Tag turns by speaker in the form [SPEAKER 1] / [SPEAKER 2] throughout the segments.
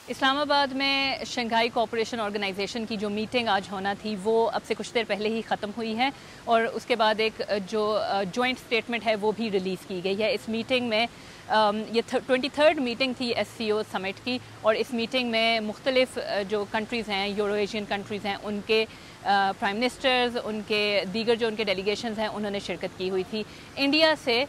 [SPEAKER 1] اسلام آباد میں Shanghai cooperation organization کی جو میٹنگ آج ہونا تھی وہ اب سے کچھ دیر پہلے ہی ختم ہوئی ہے اور اس کے بعد ایک جو جوائنٹ سٹیٹمنٹ ہے وہ بھی ریلیز کی گئی ہے۔ اس میٹنگ میں یہ 23rd میٹنگ تھی ایس سی او سمٹ کی، اور اس میٹنگ میں مختلف جو کنٹریز ہیں، یورو ایشین کنٹریز ہیں، ان کے پرائم منسٹرز، ان کے دیگر جو ان کے ڈیلیگیشنز ہیں، انہوں نے شرکت کی ہوئی تھی۔ انڈیا سے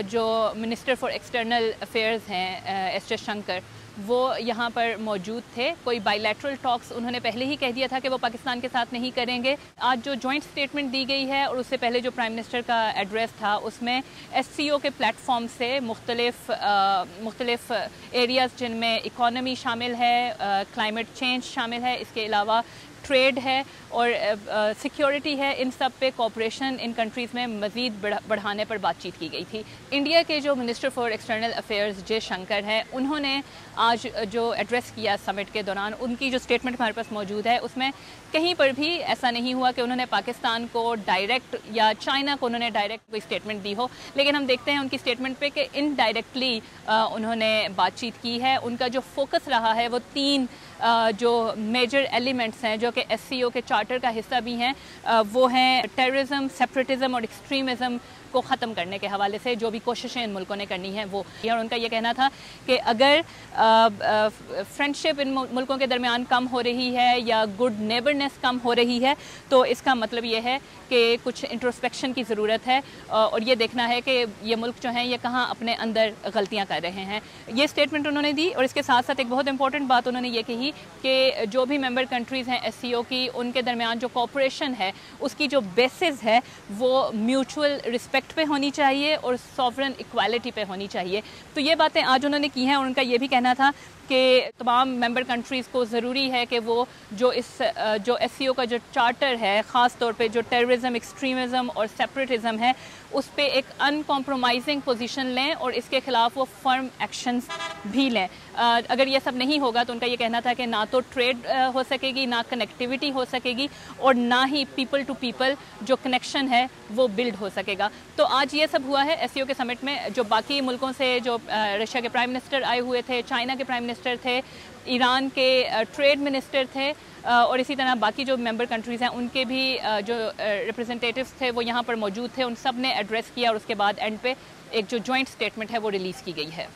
[SPEAKER 1] جو منسٹر فار ایکسٹرنل افیئرز ہیں ایس جے شنکر، وہ یہاں پر موجود تھے۔ کوئی بائی لیٹرل ٹاکس انہوں نے پہلے ہی کہہ دیا تھا کہ وہ پاکستان کے ساتھ نہیں کریں گے۔ آج جو جوائنٹ سٹیٹمنٹ دی گئی ہے اور اس سے پہلے جو پرائم منسٹر کا ایڈریس تھا، اس میں ایس سی او کے پلیٹ فارم سے مختلف ایریاز جن میں اکانومی شامل ہے، کلائمیٹ چینج شامل ہے، اس کے علاوہ ٹریڈ ہے اور سیکیورٹی ہے، ان سب پہ کوآپریشن ان کنٹریز میں مزید بڑھانے پر بات چیت کی گئی تھی۔ انڈیا کے جو منسٹر فار ایکسٹرنل افیئرز جے شنکر ہیں، انہوں نے آج جو ایڈریس کیا سمٹ کے دوران، ان کی جو سٹیٹمنٹ ہمارے پاس موجود ہے، اس میں کہیں پر بھی ایسا نہیں ہوا کہ انہوں نے پاکستان کو ڈائریکٹ یا چائنا کو انہوں نے ڈائریکٹ کوئی سٹیٹمنٹ دی ہو، لیکن ہم دیکھتے ہیں ان کی سٹیٹمنٹ پہ کہ انڈائریکٹلی انہوں نے بات چیت کی ہے۔ ان کا جو فوکس رہا ہے وہ تین جو میجر ایلیمنٹس ہیں جو کہ ایس سی او کے چارٹر کا حصہ بھی ہیں، وہ ہیں ٹیررزم، سیپریٹزم اور ایکسٹریمزم کو ختم کرنے کے حوالے سے جو بھی کوششیں ان ملکوں نے کرنی ہیں وہ، اور ان کا یہ کہنا تھا کہ اگر فرینڈشپ ان ملکوں کے درمیان کم ہو رہی ہے یا گڈ نیبرنس کم ہو رہی ہے تو اس کا مطلب یہ ہے کہ کچھ انٹروسپیکشن کی ضرورت ہے اور یہ دیکھنا ہے کہ یہ ملک جو ہیں یہ کہاں اپنے اندر غلطیاں کر رہے ہیں۔ یہ سٹیٹمنٹ انہوں نے دی اور اس کے ساتھ ساتھ ایک بہت امپورٹنٹ بات انہوں نے یہ کہی کہ جو بھی ممبر کنٹریز ہیں ایس سی او کی، ان کے درمیان جو کوآپریشن ہے اس کی جو بیسز ہے وہ میوچول رسپیکٹ پہ ہونی چاہیے اور سوورن ایکوالٹی پہ ہونی چاہیے۔ تو یہ باتیں آج انہوں نے کی ہیں اور ان کا یہ بھی کہنا تھا کہ تمام ممبر کنٹریز کو ضروری ہے کہ وہ جو ایس سی او کا جو چارٹر ہے، خاص طور پہ جو ٹیررزم، ایکسٹریمزم اور سیپریٹزم ہے، اس پہ ایک ان کمپرومائزنگ پوزیشن لیں اور اس کے خلاف وہ فرم ایکشنز بھی لیں۔ اگر یہ سب نہیں ہوگا تو ان کا یہ کہنا تھا کہ نہ تو ٹریڈ ہو سکے گی، نہ کنیکٹیوٹی ہو سکے گی اور نہ ہی پیپل ٹو پیپل جو کنیکشن ہے وہ بلڈ ہو سکے گا۔ تو آج یہ سب ہوا ہے ایس سی او کے سمٹ میں۔ جو باقی ملکوں سے جو رشیا کے پرائم منسٹر آئے ہوئے تھے، چائنا کے پرائم منسٹر تھے، ایران کے ٹریڈ منسٹر تھے اور اسی طرح باقی جو ممبر کنٹریز ہیں ان کے بھی جو ریپرزنٹیٹیوز تھے وہ یہاں پر موجود تھے۔ ان سب نے ایڈریس کیا اور اس کے بعد اینڈ پہ ایک جو جوائنٹ سٹیٹمنٹ ہے وہ ریلیز کی گئی ہے۔